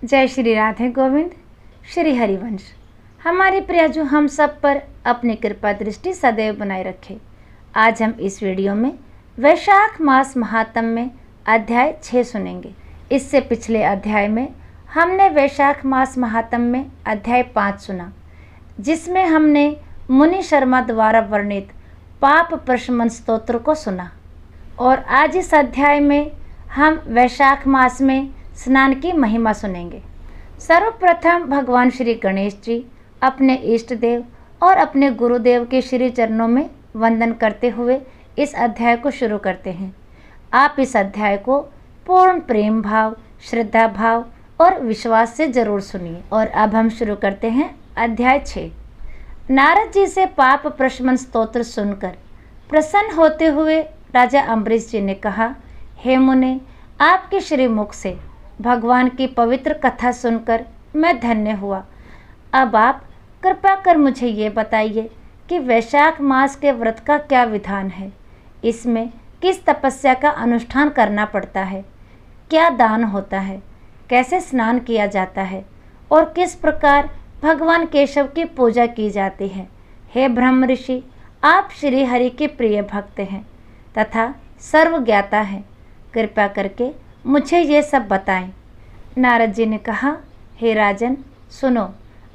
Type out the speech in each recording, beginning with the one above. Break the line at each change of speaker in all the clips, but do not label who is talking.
जय श्री राधे गोविंद। श्री हरिवंश। हमारी प्रयाजू हम सब पर अपनी कृपा दृष्टि सदैव बनाए रखे। आज हम इस वीडियो में वैशाख मास महात्म में अध्याय 6 सुनेंगे। इससे पिछले अध्याय में हमने वैशाख मास महात्म में अध्याय 5 सुना, जिसमें हमने मुनि शर्मा द्वारा वर्णित पाप प्रशमन स्तोत्र को सुना। और आज इस अध्याय में हम वैशाख मास में स्नान की महिमा सुनेंगे। सर्वप्रथम भगवान श्री गणेश जी अपने इष्ट देव और अपने गुरुदेव के श्री चरणों में वंदन करते हुए इस अध्याय को शुरू करते हैं। आप इस अध्याय को पूर्ण प्रेम भाव, श्रद्धा भाव और विश्वास से जरूर सुनिए। और अब हम शुरू करते हैं अध्याय 6। नारद जी से पाप प्रशमन स्तोत्र सुनकर प्रसन्न होते हुए राजा अम्बरीश जी ने कहा, हे मुने, आपके श्री मुख से भगवान की पवित्र कथा सुनकर मैं धन्य हुआ। अब आप कृपा कर मुझे ये बताइए कि वैशाख मास के व्रत का क्या विधान है। इसमें किस तपस्या का अनुष्ठान करना पड़ता है, क्या दान होता है, कैसे स्नान किया जाता है और किस प्रकार भगवान केशव की पूजा की जाती है। हे ब्रह्म ऋषि, आप श्री हरि के प्रिय भक्त हैं तथा सर्वज्ञाता हैं, कृपा करके मुझे ये सब बताएं। नारद जी ने कहा, हे राजन सुनो,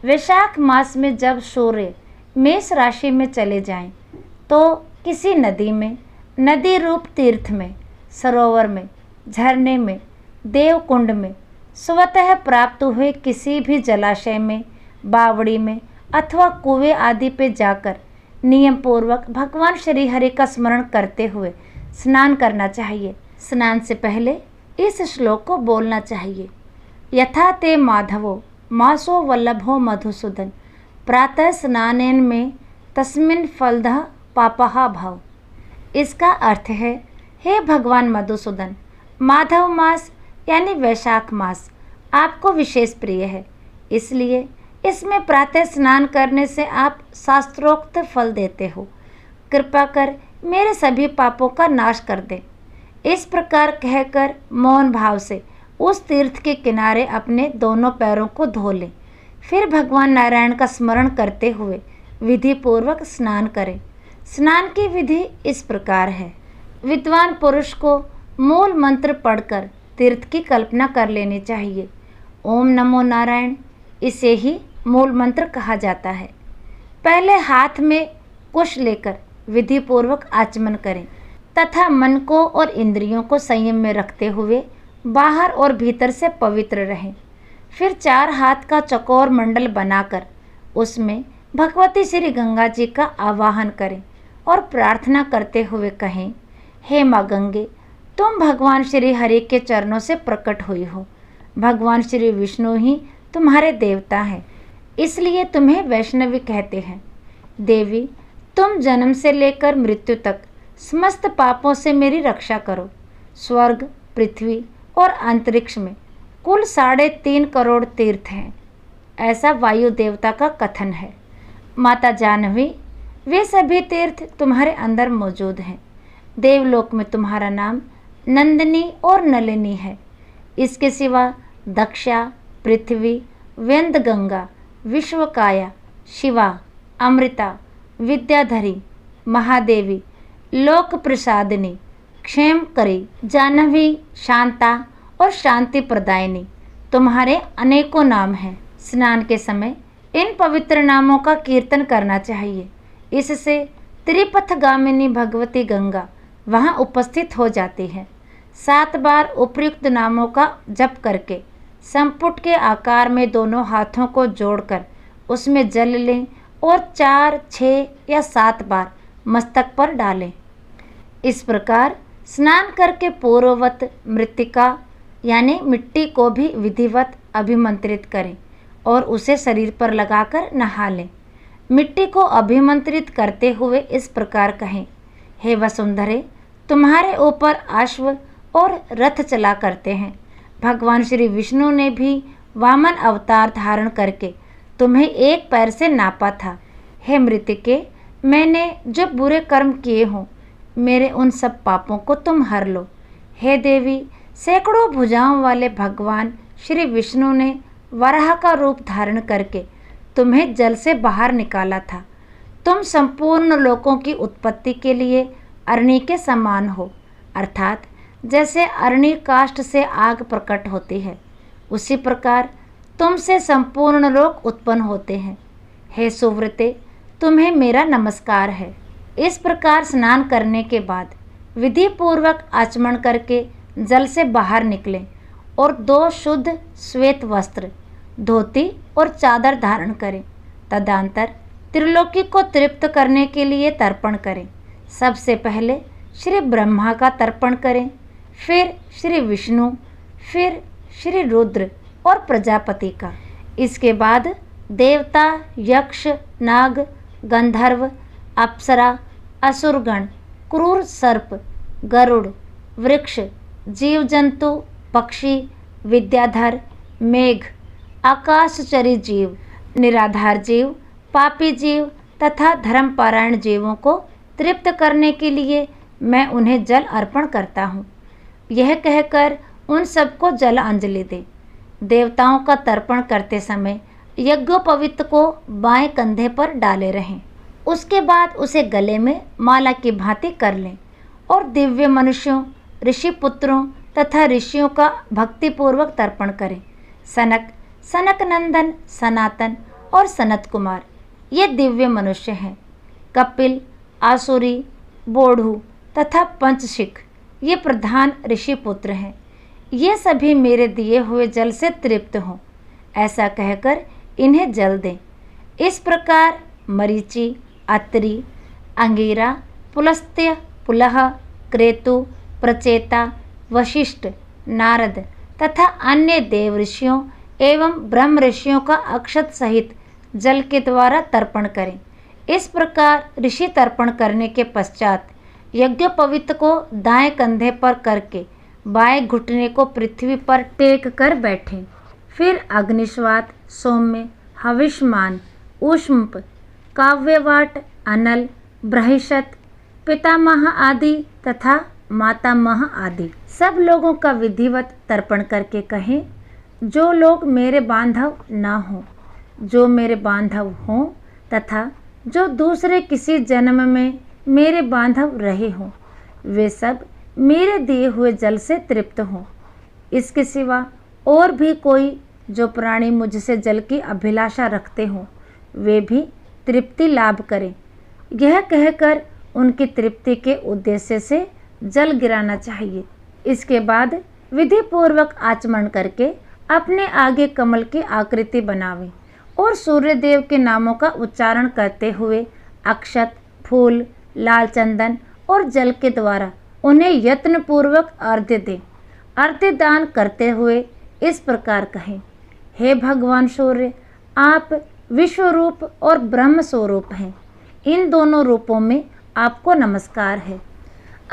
वैशाख मास में जब सूर्य मेष राशि में चले जाएं, तो किसी नदी में, नदी रूप तीर्थ में, सरोवर में, झरने में, देवकुंड में, स्वतः प्राप्त हुए किसी भी जलाशय में, बावड़ी में अथवा कुएं आदि पे जाकर नियम पूर्वक भगवान श्री हरि का स्मरण करते हुए स्नान करना चाहिए। स्नान से पहले इस श्लोक को बोलना चाहिए। यथा ते माधवो मासो वल्लभो मधुसूदन प्रातः स्नानेन में तस्मिन् फलदः पापः भव। इसका अर्थ है, हे भगवान मधुसूदन, माधव मास यानी वैशाख मास आपको विशेष प्रिय है, इसलिए इसमें प्रातः स्नान करने से आप शास्त्रोक्त फल देते हो। कृपा कर मेरे सभी पापों का नाश कर दे। इस प्रकार कहकर मौन भाव से उस तीर्थ के किनारे अपने दोनों पैरों को धो लें। फिर भगवान नारायण का स्मरण करते हुए विधि पूर्वक स्नान करें। स्नान की विधि इस प्रकार है। विद्वान पुरुष को मूल मंत्र पढ़कर तीर्थ की कल्पना कर लेनी चाहिए। ओम नमो नारायण, इसे ही मूल मंत्र कहा जाता है। पहले हाथ में कुश लेकर विधि पूर्वक आचमन करें तथा मन को और इंद्रियों को संयम में रखते हुए बाहर और भीतर से पवित्र रहें। फिर 4 हाथ का चौकोर मंडल बनाकर उसमें भगवती श्री गंगा जी का आवाहन करें और प्रार्थना करते हुए कहें, हे माँ गंगे, तुम भगवान श्री हरि के चरणों से प्रकट हुई हो। भगवान श्री विष्णु ही तुम्हारे देवता हैं, इसलिए तुम्हें वैष्णवी कहते हैं। देवी, तुम जन्म से लेकर मृत्यु तक समस्त पापों से मेरी रक्षा करो। स्वर्ग, पृथ्वी और अंतरिक्ष में कुल 3.5 करोड़ तीर्थ हैं, ऐसा वायु देवता का कथन है। माता जानवी, वे सभी तीर्थ तुम्हारे अंदर मौजूद हैं। देवलोक में तुम्हारा नाम नंदिनी और नलिनी है। इसके सिवा दक्षा, पृथ्वी, वेदगंगा, विश्वकाया, शिवा, अमृता, विद्याधरी, महादेवी, लोक प्रसादिनी, क्षेमकरी, जानवी, शांता और शांति प्रदायिनी तुम्हारे अनेकों नाम हैं। स्नान के समय इन पवित्र नामों का कीर्तन करना चाहिए। इससे त्रिपथगामिनी भगवती गंगा वहाँ उपस्थित हो जाती है। 7 बार उपयुक्त नामों का जप करके संपुट के आकार में दोनों हाथों को जोड़कर उसमें जल लें और 4, 6 या 7 बार मस्तक पर डालें। इस प्रकार स्नान करके पूर्ववत मृत्तिका यानी मिट्टी को भी विधिवत अभिमंत्रित करें और उसे शरीर पर लगाकर नहा लें। मिट्टी को अभिमंत्रित करते हुए इस प्रकार कहें, हे वसुंधरे, तुम्हारे ऊपर अश्व और रथ चला करते हैं। भगवान श्री विष्णु ने भी वामन अवतार धारण करके तुम्हें एक पैर से नापा था। हे मृतिके, मैंने जो बुरे कर्म किए हों, मेरे उन सब पापों को तुम हर लो। हे देवी, सैकड़ों भुजाओं वाले भगवान श्री विष्णु ने वराह का रूप धारण करके तुम्हें जल से बाहर निकाला था। तुम संपूर्ण लोकों की उत्पत्ति के लिए अग्नि के समान हो, अर्थात जैसे अग्नि काष्ठ से आग प्रकट होती है, उसी प्रकार तुमसे संपूर्ण लोक उत्पन्न होते हैं। हे सुव्रते, तुम्हें मेरा नमस्कार है। इस प्रकार स्नान करने के बाद विधि पूर्वक आचमन करके जल से बाहर निकलें और 2 शुद्ध श्वेत वस्त्र, धोती और चादर धारण करें। तदंतर त्रिलोकी को तृप्त करने के लिए तर्पण करें। सबसे पहले श्री ब्रह्मा का तर्पण करें, फिर श्री विष्णु, फिर श्री रुद्र और प्रजापति का। इसके बाद देवता, यक्ष, नाग, गंधर्व, अप्सरा, असुरगण, क्रूर सर्प, गरुड़, वृक्ष, जीव जंतु, पक्षी, विद्याधर, मेघ, आकाशचरी जीव, निराधार जीव, पापी जीव तथा धर्मपरायण जीवों को तृप्त करने के लिए मैं उन्हें जल अर्पण करता हूँ। यह कहकर उन सबको जल अंजलि दे। देवताओं का तर्पण करते समय यज्ञोपवीत को बाएं कंधे पर डाले रहें। उसके बाद उसे गले में माला की भांति कर लें और दिव्य मनुष्यों, ऋषि पुत्रों तथा ऋषियों का भक्तिपूर्वक तर्पण करें। सनक, सनक नंदन, सनातन और सनत कुमार ये दिव्य मनुष्य हैं। कपिल, आसुरी, बोढ़ू तथा पंचशिख ये प्रधान ऋषि पुत्र हैं। ये सभी मेरे दिए हुए जल से तृप्त हों, ऐसा कहकर इन्हें जल दें। इस प्रकार मरीचि, अत्रि, अंगिरा, पुलस्त्य, पुलह, क्रेतु, प्रचेता, वशिष्ठ, नारद तथा अन्य देव ऋषियों एवं ब्रह्म ऋषियों का अक्षत सहित जल के द्वारा तर्पण करें। इस प्रकार ऋषि तर्पण करने के पश्चात यज्ञोपवीत को दाएं कंधे पर करके बाएं घुटने को पृथ्वी पर टेक कर बैठें। फिर अग्निश्वात, सौम्य, हविष्मान, ऊष्मप, काव्यवाट, अनल, बृहस्पत, पितामह आदि तथा मातामह आदि सब लोगों का विधिवत तर्पण करके कहें, जो लोग मेरे बांधव ना हों, जो मेरे बांधव हों तथा जो दूसरे किसी जन्म में मेरे बांधव रहे हों, वे सब मेरे दिए हुए जल से तृप्त हों। इसके सिवा और भी कोई जो प्राणी मुझसे जल की अभिलाषा रखते हों, वे भी तृप्ति लाभ करें। यह कहकर उनकी तृप्ति के उद्देश्य से जल गिराना चाहिए। इसके बाद विधि पूर्वक आचमन करके अपने आगे कमल की आकृति बनावें और सूर्य देव के नामों का उच्चारण करते हुए अक्षत, फूल, लाल चंदन और जल के द्वारा उन्हें यत्न पूर्वक अर्घ्य दें। अर्घ्य दान करते हुए इस प्रकार कहें, हे भगवान सूर्य, आप विश्वरूप और ब्रह्म स्वरूप हैं। इन दोनों रूपों में आपको नमस्कार है।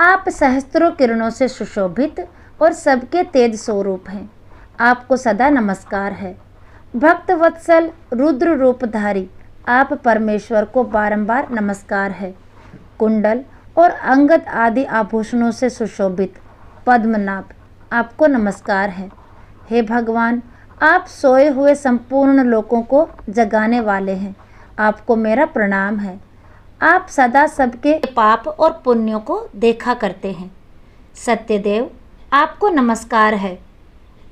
आप सहस्त्रों किरणों से सुशोभित और सबके तेज स्वरूप हैं। आपको सदा नमस्कार है। भक्त वत्सल रुद्र रूपधारी आप परमेश्वर को बारंबार नमस्कार है। कुंडल और अंगद आदि आभूषणों से सुशोभित पद्मनाभ आपको नमस्कार है। हे भगवान, आप सोए हुए संपूर्ण लोकों को जगाने वाले हैं। आपको मेरा प्रणाम है। आप सदा सबके पाप और पुण्यों को देखा करते हैं। सत्यदेव, आपको नमस्कार है।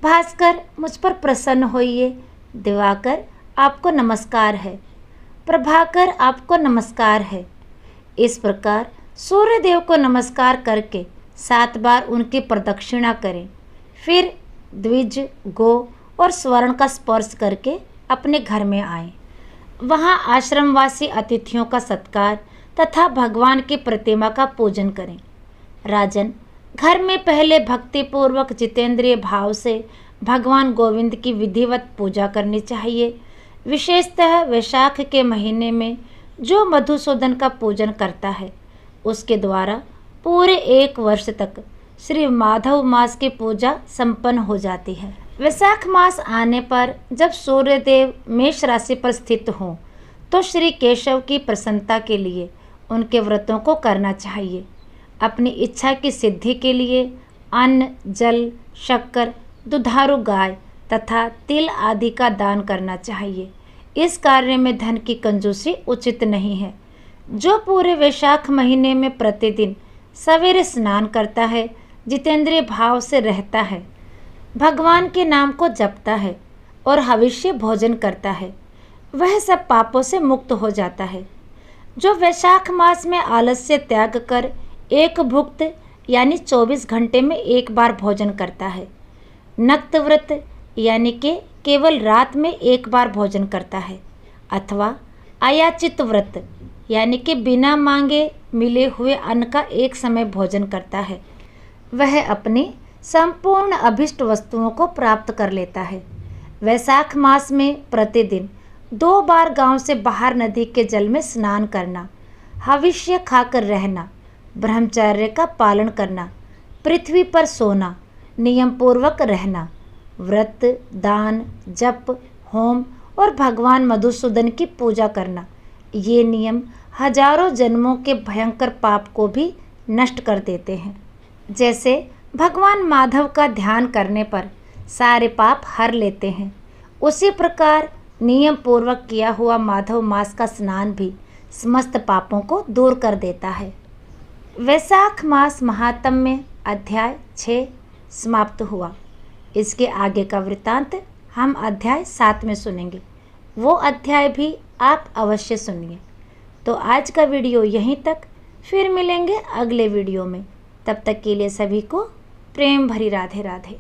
भास्कर, मुझ पर प्रसन्न होइए। दिवाकर, आपको नमस्कार है। प्रभाकर, आपको नमस्कार है। इस प्रकार सूर्य देव को नमस्कार करके 7 बार उनकी प्रदक्षिणा करें। फिर द्विज, गो और स्वर्ण का स्पर्श करके अपने घर में आएं। वहाँ आश्रमवासी अतिथियों का सत्कार तथा भगवान की प्रतिमा का पूजन करें। राजन, घर में पहले भक्तिपूर्वक जितेंद्रिय भाव से भगवान गोविंद की विधिवत पूजा करनी चाहिए। विशेषतः वैशाख के महीने में जो मधुसूदन का पूजन करता है, उसके द्वारा पूरे 1 वर्ष तक श्री माधव मास की पूजा संपन्न हो जाती है। वैशाख मास आने पर जब सूर्यदेव मेष राशि पर स्थित हों, तो श्री केशव की प्रसन्नता के लिए उनके व्रतों को करना चाहिए। अपनी इच्छा की सिद्धि के लिए अन्न, जल, शक्कर, दुधारू गाय तथा तिल आदि का दान करना चाहिए। इस कार्य में धन की कंजूसी उचित नहीं है। जो पूरे वैशाख महीने में प्रतिदिन सवेरे स्नान करता है, जितेंद्रिय भाव से रहता है, भगवान के नाम को जपता है और हविष्य भोजन करता है, वह सब पापों से मुक्त हो जाता है। जो वैशाख मास में आलस्य त्याग कर एक भुक्त यानी 24 घंटे में एक बार भोजन करता है, नक्त व्रत यानी कि केवल रात में एक बार भोजन करता है, अथवा अयाचित व्रत यानी कि बिना मांगे मिले हुए अन्न का एक समय भोजन करता है, वह अपनी संपूर्ण अभिष्ट वस्तुओं को प्राप्त कर लेता है। वैशाख मास में प्रतिदिन 2 बार गांव से बाहर नदी के जल में स्नान करना, हविष्य खाकर रहना, ब्रह्मचर्य का पालन करना, पृथ्वी पर सोना, नियम पूर्वक रहना, व्रत, दान, जप, होम और भगवान मधुसूदन की पूजा करना, ये नियम हजारों जन्मों के भयंकर पाप को भी नष्ट कर देते हैं। जैसे भगवान माधव का ध्यान करने पर सारे पाप हर लेते हैं, उसी प्रकार नियम पूर्वक किया हुआ माधव मास का स्नान भी समस्त पापों को दूर कर देता है। वैशाख मास महात्म्य में अध्याय 6 समाप्त हुआ। इसके आगे का वृत्तांत हम अध्याय 7 में सुनेंगे। वो अध्याय भी आप अवश्य सुनिए। तो आज का वीडियो यहीं तक, फिर मिलेंगे अगले वीडियो में। तब तक के लिए सभी को प्रेम भरी राधे राधे।